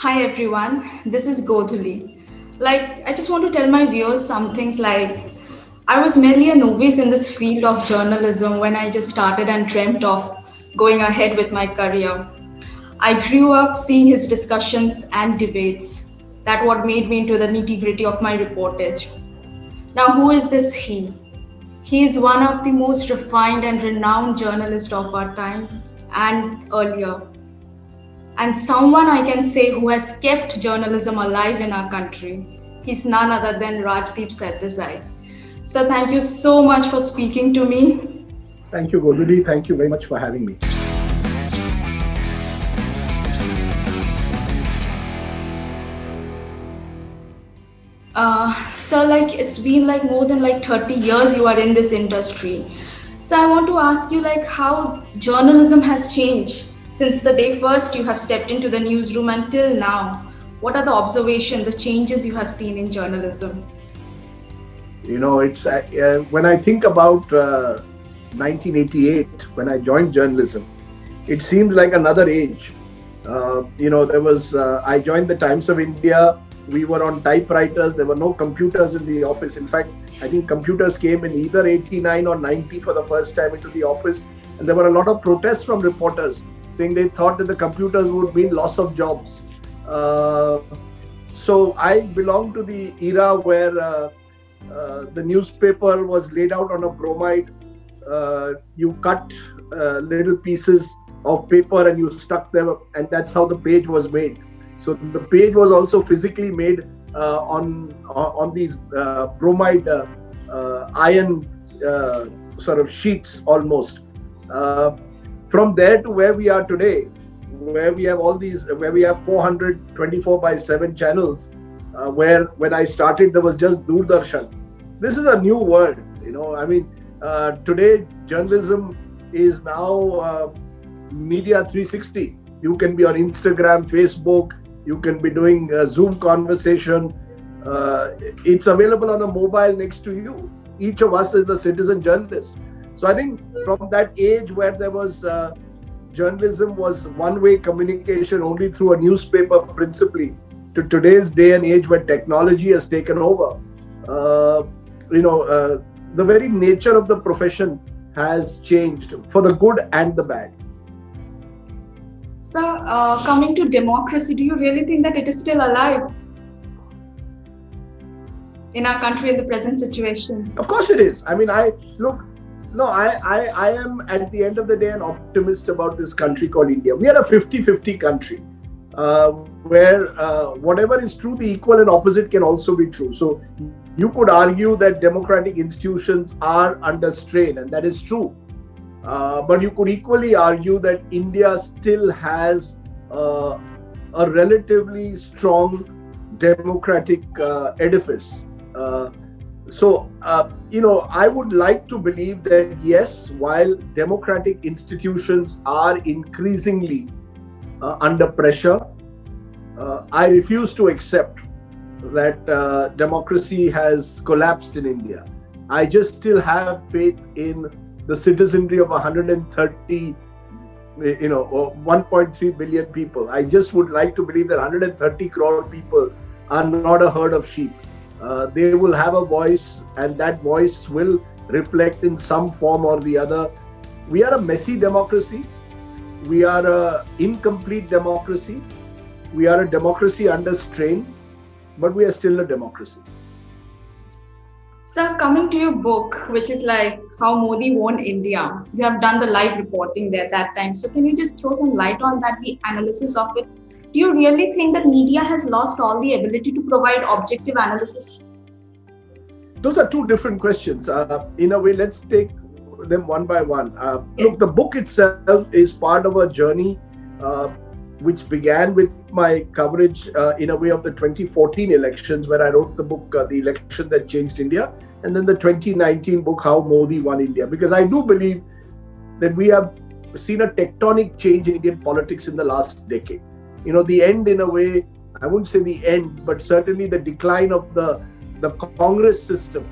Hi everyone, this is Godhuli. I just want to tell my viewers some things I was merely a novice in this field of journalism when I just started and dreamt of going ahead with my career. I grew up seeing his discussions and debates. That what made me into the nitty-gritty of my reportage. Now, who is this he? He is one of the most refined and renowned journalists of our time and earlier, and someone I can say who has kept journalism alive in our country. He's none other than Rajdeep Sardesai. So thank you so much for speaking to me. Thank you, Goludi. Thank you very much for having me. It's been more than 30 years you are in this industry. So I want to ask you how journalism has changed since the day first you have stepped into the newsroom until now. What are the observations, the changes you have seen in journalism? It's when I think about 1988, when I joined journalism, it seems like another age. There was I joined the Times of India. We were on typewriters. There were no computers in the office. In fact, I think computers came in either 89 or 90 for the first time into the office. And there were a lot of protests from reporters saying they thought that the computers would mean loss of jobs. So I belong to the era where the newspaper was laid out on a bromide. You cut little pieces of paper and you stuck them, and that's how the page was made. So the page was also physically made on these bromide iron sort of sheets almost. From there to where we are today, where we have 424 by 7 channels, where when I started there was just Doordarshan. This is a new world, today journalism is now media 360. You can be on Instagram, Facebook, you can be doing a Zoom conversation. It's available on a mobile next to you. Each of us is a citizen journalist. So I think from that age where there was journalism was one-way communication only through a newspaper principally, to today's day and age where technology has taken over, the very nature of the profession has changed for the good and the bad. So, coming to democracy, do you really think that it is still alive in our country in the present situation? Of course it is. I am at the end of the day an optimist about this country called India. We are a 50-50 country where whatever is true, the equal and opposite can also be true. So you could argue that democratic institutions are under strain, and that is true. But you could equally argue that India still has a relatively strong democratic edifice. I would like to believe that yes, while democratic institutions are increasingly under pressure, I refuse to accept that democracy has collapsed in India. I just still have faith in the citizenry of 130, 1.3 billion people. I just would like to believe that 130 crore people are not a herd of sheep. They will have a voice, and that voice will reflect in some form or the other. We are a messy democracy. We are an incomplete democracy. We are a democracy under strain, but we are still a democracy. So, coming to your book, which is How Modi Won India, you have done the live reporting there that time. So, can you just throw some light on that, the analysis of it? Do you really think that media has lost all the ability to provide objective analysis? Those are two different questions. In a way, let's take them one by one. Yes. Look, the book itself is part of a journey which began with my coverage in a way of the 2014 elections, where I wrote the book, The Election That Changed India, and then the 2019 book, How Modi Won India. Because I do believe that we have seen a tectonic change in Indian politics in the last decade. The end, in a way, I wouldn't say the end, but certainly the decline of the Congress system,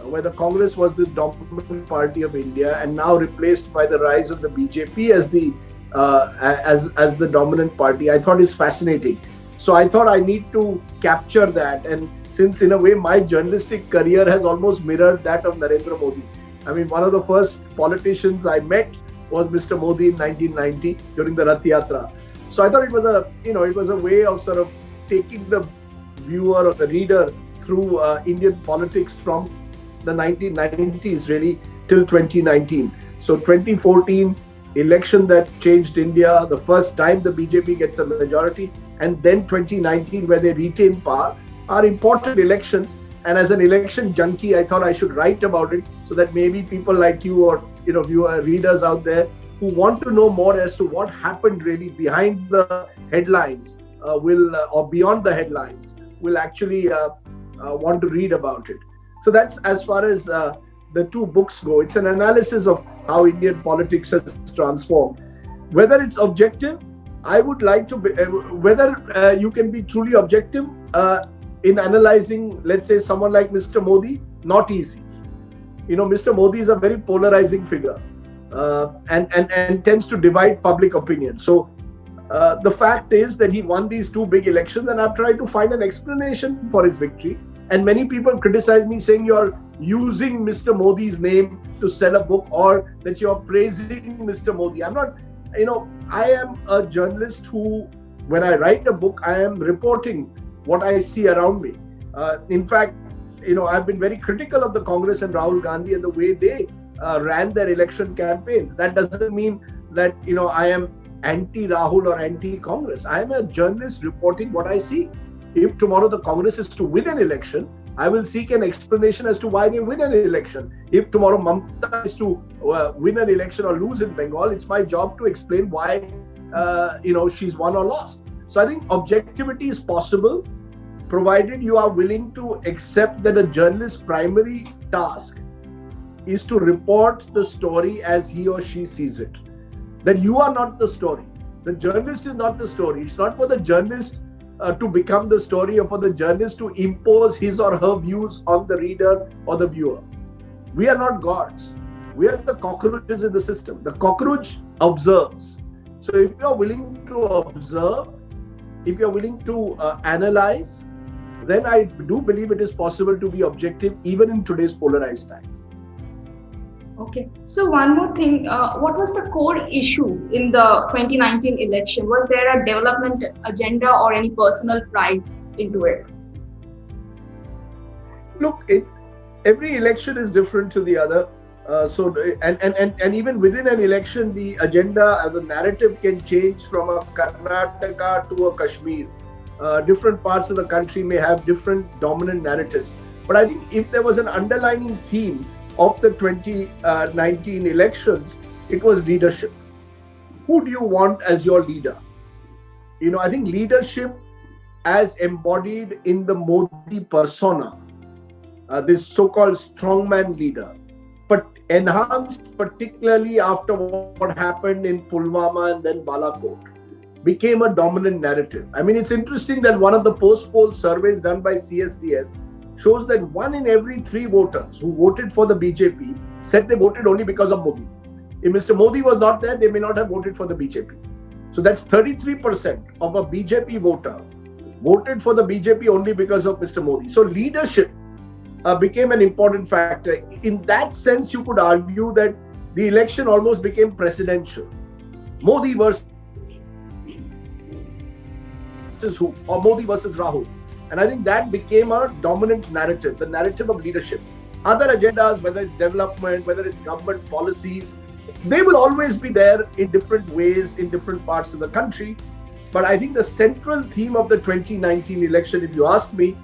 where the Congress was this dominant party of India, and now replaced by the rise of the BJP as the dominant party, I thought is fascinating. So I thought I need to capture that. And since in a way my journalistic career has almost mirrored that of Narendra Modi. I mean, one of the first politicians I met was Mr. Modi in 1990 during the Rath Yatra. So I thought it was it was a way of sort of taking the viewer or the reader through Indian politics from the 1990s really till 2019. So 2014 election that changed India, the first time the BJP gets a majority, and then 2019 where they retain power are important elections. And as an election junkie, I thought I should write about it so that maybe people like you or viewer readers out there who want to know more as to what happened really behind the headlines will or beyond the headlines will actually want to read about it. So that's as far as the two books go. It's an analysis of how Indian politics has transformed. Whether it's objective, I would like to be, whether you can be truly objective in analyzing, let's say, someone like Mr. Modi, not easy. Mr. Modi is a very polarizing figure and tends to divide public opinion. So the fact is that he won these two big elections, and I've tried to find an explanation for his victory. And many people criticize me saying you're using Mr. Modi's name to sell a book or that you're praising Mr. Modi. I'm not, I am a journalist who, when I write a book, I am reporting what I see around me. In fact, I've been very critical of the Congress and Rahul Gandhi and the way they ran their election campaigns. That doesn't mean that, I am anti-Rahul or anti-Congress. I am a journalist reporting what I see. If tomorrow the Congress is to win an election, I will seek an explanation as to why they win an election. If tomorrow Mamata is to win an election or lose in Bengal, it's my job to explain why, she's won or lost. So I think objectivity is possible, provided you are willing to accept that a journalist's primary task is to report the story as he or she sees it. That you are not the story. The journalist is not the story. It's not for the journalist to become the story or for the journalist to impose his or her views on the reader or the viewer. We are not gods. We are the cockroaches in the system. The cockroach observes. So if you are willing to observe, if you are willing to analyze, then I do believe it is possible to be objective even in today's polarized times. Okay. So one more thing, what was the core issue in the 2019 election? Was there a development agenda or any personal pride into it? Look, every election is different to the other. And even within an election, the agenda and the narrative can change from a Karnataka to a Kashmir. Different parts of the country may have different dominant narratives. But I think if there was an underlying theme of the 2019 elections, it was leadership. Who do you want as your leader? I think leadership as embodied in the Modi persona, this so-called strongman leader, but enhanced particularly after what happened in Pulwama and then Balakot, became a dominant narrative. I mean, it's interesting that one of the post-poll surveys done by CSDS shows that 1 in every 3 voters who voted for the BJP said they voted only because of Modi. If Mr. Modi was not there, they may not have voted for the BJP. So that's 33% of a BJP voter voted for the BJP only because of Mr. Modi. So leadership became an important factor. In that sense, you could argue that the election almost became presidential. Modi versus who? Or Modi versus Rahul. And I think that became a dominant narrative, the narrative of leadership. Other agendas, whether it's development, whether it's government policies, they will always be there in different ways in different parts of the country. But I think the central theme of the 2019 election, if you ask me,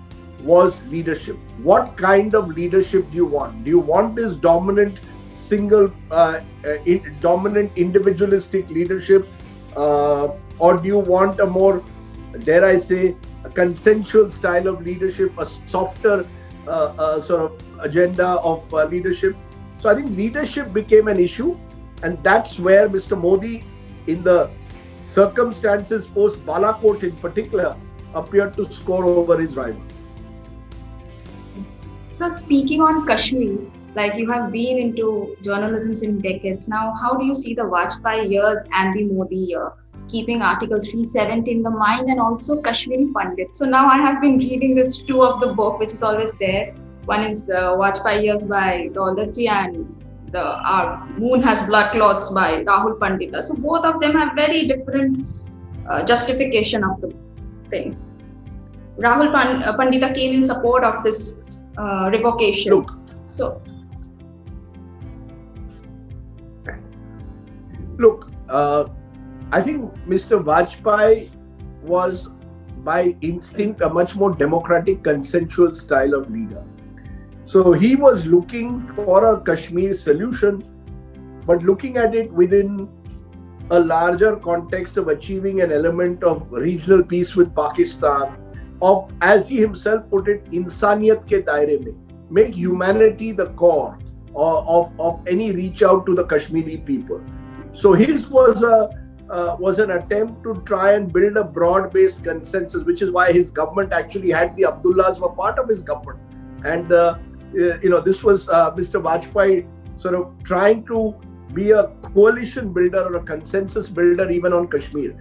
was leadership. What kind of leadership do you want? Do you want this dominant, dominant individualistic leadership? Or do you want a more, dare I say, a consensual style of leadership, a softer sort of agenda of leadership? So I think leadership became an issue, and that's where Mr. Modi, in the circumstances post Balakot in particular, appeared to score over his rivals. So speaking on Kashmir, like you have been into journalism in decades now, how do you see the Vajpayee years and the Modi year? keeping Article 370 in the mind, and also Kashmiri Pandit. So now I have been reading this two of the book, which is always there. One is Vajpayee Years by Daulatji, and the Our Moon Has Blood Clots by Rahul Pandita. So both of them have very different justification of the thing. Pandita came in support of this revocation. Look, So look. I think Mr. Vajpayee was, by instinct, a much more democratic, consensual style of leader. So he was looking for a Kashmir solution, but looking at it within a larger context of achieving an element of regional peace with Pakistan, of, as he himself put it, insaniyat ke daire mein, make humanity the core of any reach out to the Kashmiri people. So his was an attempt to try and build a broad-based consensus, which is why his government actually had the Abdullahs were part of his government, and this was Mr. Vajpayee sort of trying to be a coalition builder or a consensus builder even on Kashmir.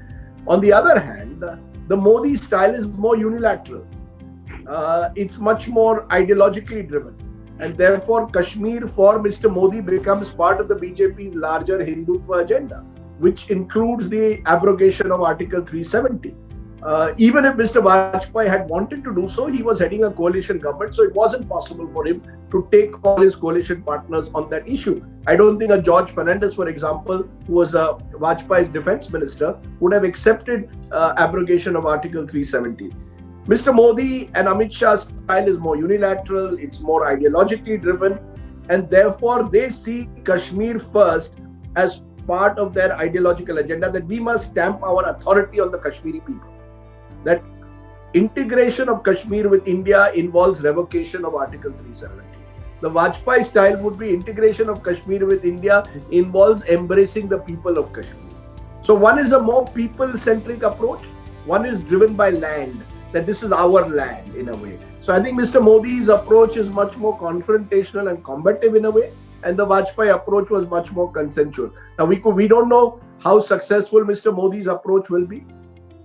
On the other hand, the Modi style is more unilateral. It's much more ideologically driven. And therefore, Kashmir for Mr. Modi becomes part of the BJP's larger Hindutva agenda, which includes the abrogation of Article 370. Even if Mr. Vajpayee had wanted to do so, he was heading a coalition government, so it wasn't possible for him to take all his coalition partners on that issue. I don't think a George Fernandez, for example, who was Vajpayee's defense minister, would have accepted abrogation of Article 370. Mr. Modi and Amit Shah's style is more unilateral, it's more ideologically driven, and therefore they see Kashmir first as part of their ideological agenda, that we must stamp our authority on the Kashmiri people. That integration of Kashmir with India involves revocation of Article 370. The Vajpayee style would be integration of Kashmir with India involves embracing the people of Kashmir. So one is a more people-centric approach, one is driven by land, that this is our land in a way. So I think Mr. Modi's approach is much more confrontational and combative in a way, and the Vajpayee approach was much more consensual. Now we don't know how successful Mr. Modi's approach will be.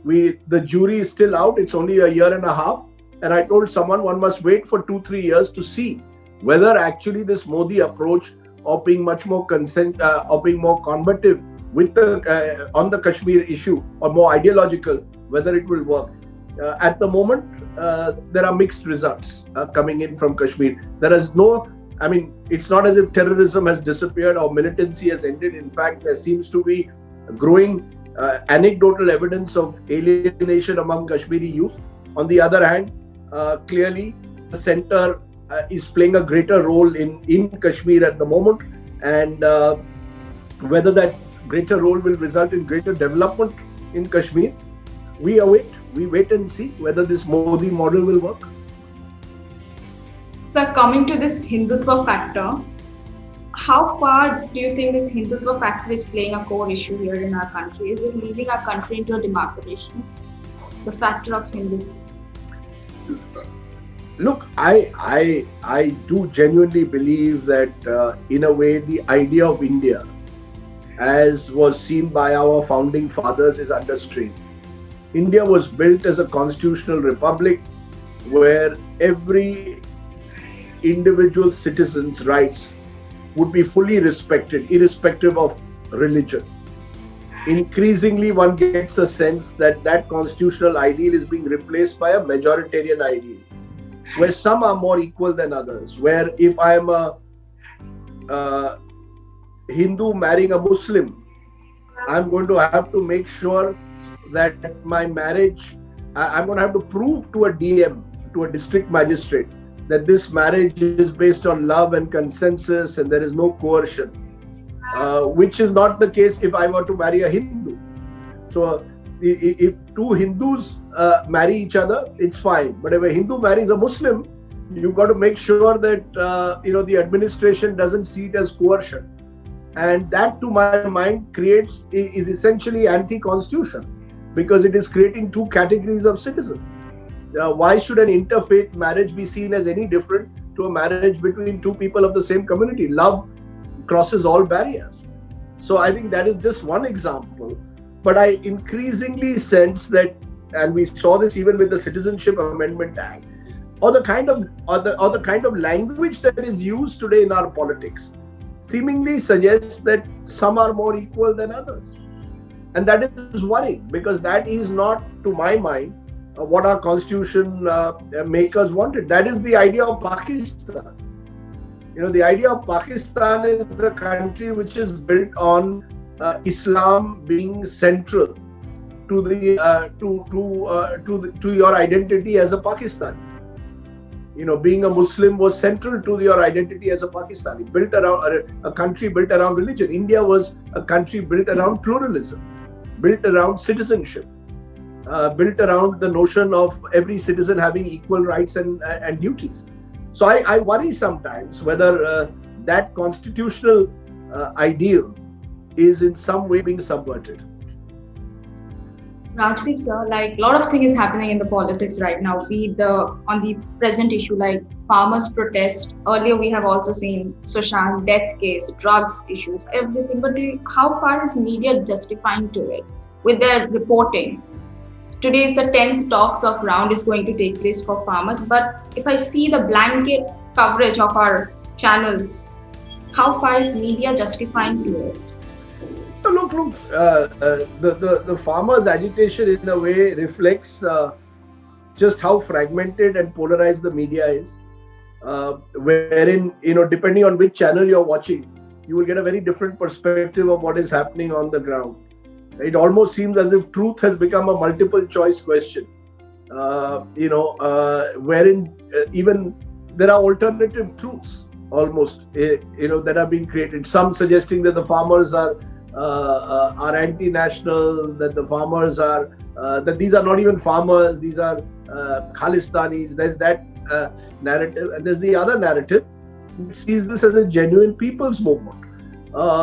The jury is still out. It's only a year and a half, and I told someone one must wait for 2-3 years to see whether actually this Modi approach of being much more of being more combative with the on the Kashmir issue, or more ideological, whether it will work. At the moment, there are mixed results coming in from Kashmir. There is it's not as if terrorism has disappeared or militancy has ended. In fact, there seems to be growing anecdotal evidence of alienation among Kashmiri youth. On the other hand, clearly, the center is playing a greater role in Kashmir at the moment, and whether that greater role will result in greater development in Kashmir, we wait and see whether this Modi model will work. So coming to this Hindutva factor, how far do you think this Hindutva factor is playing a core issue here in our country? Is it leading our country into a democratization? The factor of Hindutva. Look, I do genuinely believe that in a way the idea of India, as was seen by our founding fathers, is under strain. India was built as a constitutional republic where every individual citizen's rights would be fully respected, irrespective of religion. Increasingly, one gets a sense that that constitutional ideal is being replaced by a majoritarian ideal, where some are more equal than others. Where if I am a Hindu marrying a Muslim, I'm going to have to make sure that my marriage, I'm going to have to prove to a DM, to a district magistrate, that this marriage is based on love and consensus and there is no coercion, which is not the case if I were to marry a Hindu. So if two Hindus marry each other, it's fine. But if a Hindu marries a Muslim, you've got to make sure that the administration doesn't see it as coercion. And that, to my mind, is essentially anti-constitution, because it is creating two categories of citizens. Why should an interfaith marriage be seen as any different to a marriage between two people of the same community? Love crosses all barriers. So I think that is just one example But I increasingly sense that, and we saw this even with the Citizenship Amendment Act, or the kind of language that is used today in our politics, seemingly suggests that some are more equal than others. And that is worrying, because that is not, to my mind, what our constitution makers wanted. That is the idea of Pakistan. The idea of Pakistan is a country which is built on Islam being central to the to your identity as a Pakistani. Being a Muslim was central to your identity as a Pakistani, built around a country built around religion. India was a country built around pluralism, built around citizenship, built around the notion of every citizen having equal rights and duties. So I worry sometimes whether that constitutional ideal is in some way being subverted. Rajdeep sir, like a lot of things is happening in the politics right now. Be the on the present issue like farmers protest. Earlier we have also seen Sushant death case, drugs issues, everything. But how far is media justifying to it with their reporting? Today is the 10th talks of round is going to take place for farmers. But if I see the blanket coverage of our channels, how far is media justifying to it? Look, the farmers' agitation in a way reflects just how fragmented and polarized the media is, wherein, depending on which channel you're watching, you will get a very different perspective of what is happening on the ground. It almost seems as if truth has become a multiple choice question, wherein even there are alternative truths almost, that are being created. Some suggesting that the farmers are anti-national, that the farmers are, that these are not even farmers, these are Khalistanis. There's that narrative, and there's the other narrative which sees this as a genuine people's movement.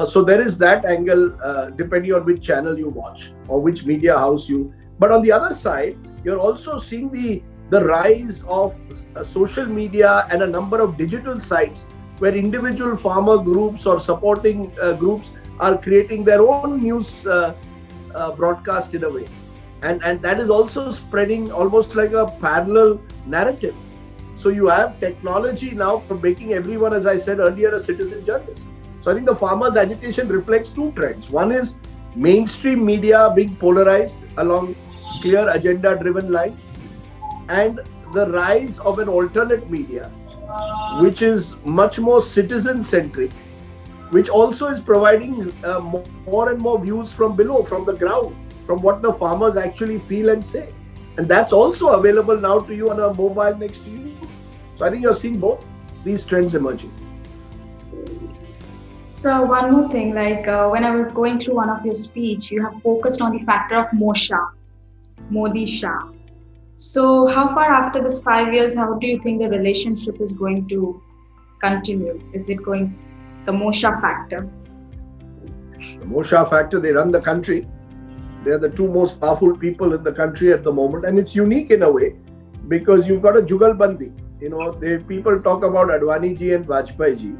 So there is that angle, depending on which channel you watch or which media house you. But on the other side, you're also seeing the rise of social media and a number of digital sites where individual farmer groups or supporting groups are creating their own news broadcast in a way. And that is also spreading almost like a parallel narrative. So you have technology now for making everyone, as I said earlier, a citizen journalist. So I think the farmers' agitation reflects two trends. One is mainstream media being polarized along clear agenda-driven lines, and the rise of an alternate media, which is much more citizen-centric, which also is providing more and more views from below, from the ground, from what the farmers actually feel and say. And that's also available now to you on a mobile next to you. So I think you're seeing both these trends emerging. So one more thing, like when I was going through one of your speech, you have focused on the factor of Modi Shah. So how far after this 5 years, how do you think the relationship is going to continue? Is it going the Mosha factor? The Mosha factor, they run the country. They're the two most powerful people in the country at the moment. And it's unique in a way because you've got a Jugalbandi. People talk about Advani ji and Vajpayee ji.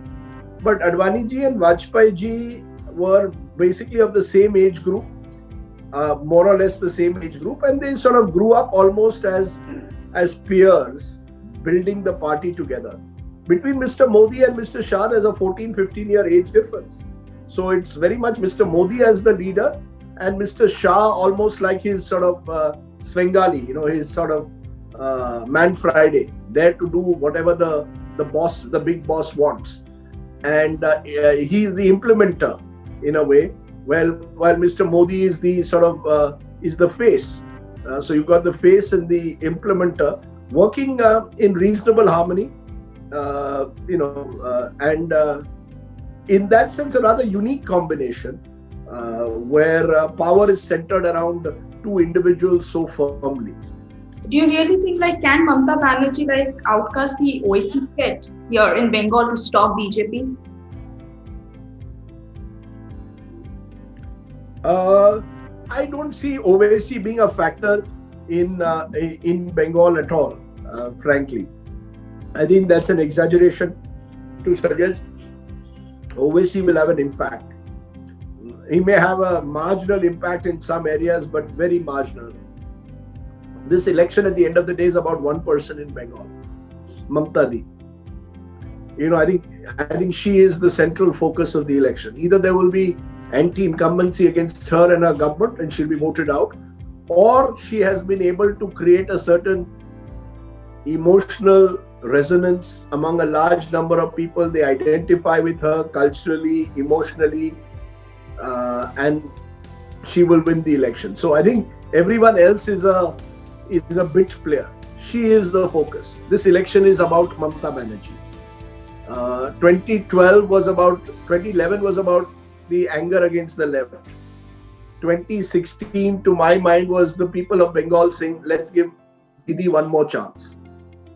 But Advani ji and Vajpayee ji were basically of the same age group, more or less the same age group. And they sort of grew up almost as peers, building the party together. Between Mr. Modi and Mr. Shah, there's a 14-15 year age difference. So it's very much Mr. Modi as the leader and Mr. Shah almost like his sort of Svengali, his sort of Man Friday, there to do whatever the big boss wants. And he's the implementer in a way, while Mr. Modi is the sort of is the face. So you've got the face and the implementer working in reasonable harmony. And in that sense, a rather unique combination where power is centered around two individuals so firmly. Do you really think can Mamata Banerjee outcast the OIC fit here in Bengal to stop BJP? I don't see OIC being a factor in Bengal at all, frankly. I think that's an exaggeration to suggest OIC will have an impact. He may have a marginal impact in some areas, but very marginal. This election at the end of the day is about one person in Bengal, Mamta Di. I think she is the central focus of the election. Either there will be anti-incumbency against her and her government, and she'll be voted out, or she has been able to create a certain emotional resonance among a large number of people. They identify with her culturally, emotionally, and she will win the election. So I think everyone else is a bit player. She is the focus. This election is about Mamta Banerjee. 2011 was about the anger against the left. 2016, to my mind, was the people of Bengal saying, let's give Didi one more chance.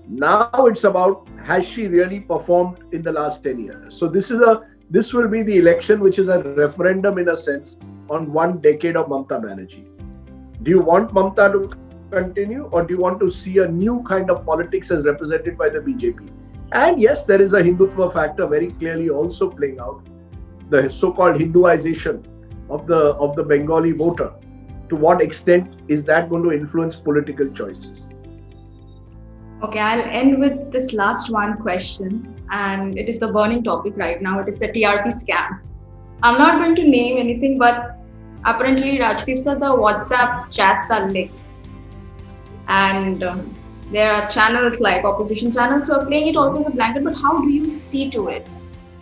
Now it's about, has she really performed in the last 10 years? So this will be the election, which is a referendum in a sense on 1 decade of Mamta Banerjee. Do you want Mamta to continue, or do you want to see a new kind of politics as represented by the BJP? And yes, there is a Hindutva factor very clearly also playing out. The so-called Hinduization of the Bengali voter. To what extent is that going to influence political choices? Okay, I'll end with this last one question, and it is the burning topic right now. It is the TRP scam. I'm not going to name anything, but apparently, Rajdeep sir, the WhatsApp chats are leaked, and there are channels like opposition channels who are playing it also as a blanket. But how do you see to it?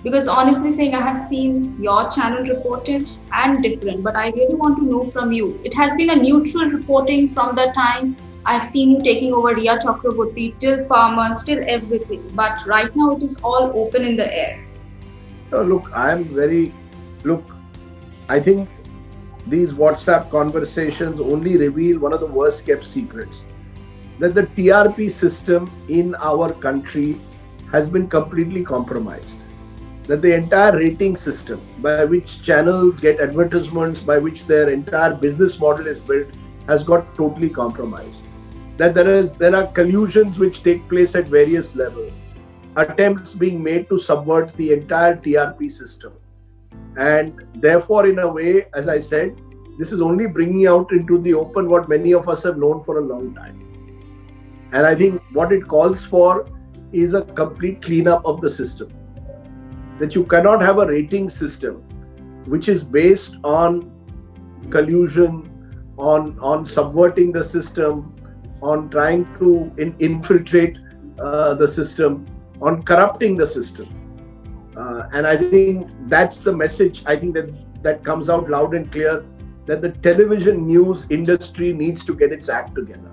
Because honestly saying, I have seen your channel reportage and different, but I really want to know from you. It has been a neutral reporting from the time I've seen you taking over Riya Chakraborty, till farmers, till everything. But right now it is all open in the air. I think these WhatsApp conversations only reveal one of the worst kept secrets. That the TRP system in our country has been completely compromised. That the entire rating system by which channels get advertisements, by which their entire business model is built, has got totally compromised. That there are collusions which take place at various levels, attempts being made to subvert the entire TRP system. And therefore, in a way, as I said, this is only bringing out into the open what many of us have known for a long time. And I think what it calls for is a complete cleanup of the system. That you cannot have a rating system which is based on collusion, on subverting the system, on trying to infiltrate the system, on corrupting the system. And I think that's the message, I think that comes out loud and clear, that the television news industry needs to get its act together.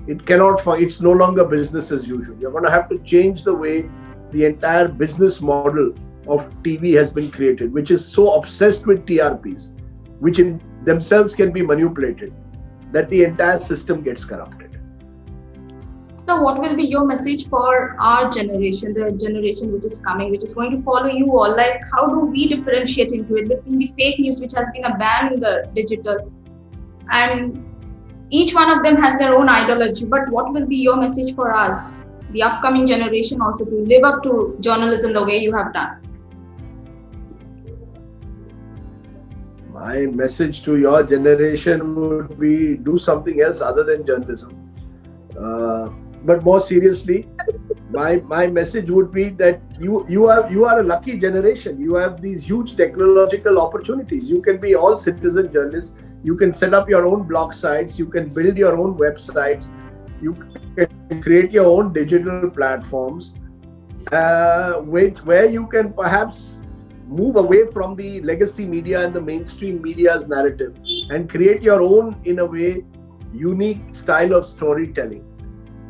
It's no longer business as usual. You're going to have to change the way the entire business model of TV has been created, which is so obsessed with TRPs, which in themselves can be manipulated, that the entire system gets corrupted. So what will be your message for our generation, the generation which is coming, which is going to follow you all? Like, how do we differentiate into it between the fake news, which has been a ban in the digital, and each one of them has their own ideology, but what will be your message for us, the upcoming generation, also to live up to journalism the way you have done? My message to your generation would be, do something else other than journalism. But more seriously, my message would be that you are a lucky generation. You have these huge technological opportunities. You can be all citizen journalists. You can set up your own blog sites. You can build your own websites. You can create your own digital platforms, where you can perhaps move away from the legacy media and the mainstream media's narrative and create your own, in a way, unique style of storytelling.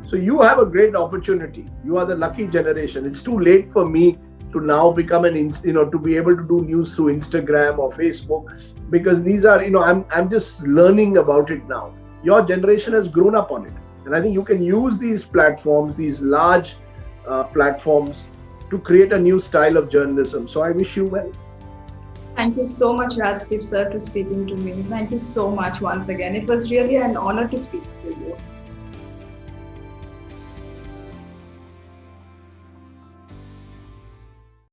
So you have a great opportunity. You are the lucky generation. It's too late for me to now become to be able to do news through Instagram or Facebook, because these are, I'm just learning about it now. Your generation has grown up on it. And I think you can use these platforms, these large platforms, to create a new style of journalism. So I wish you well. Thank you so much, Rajdeep sir, for speaking to me. Thank you so much once again. It was really an honor to speak to you.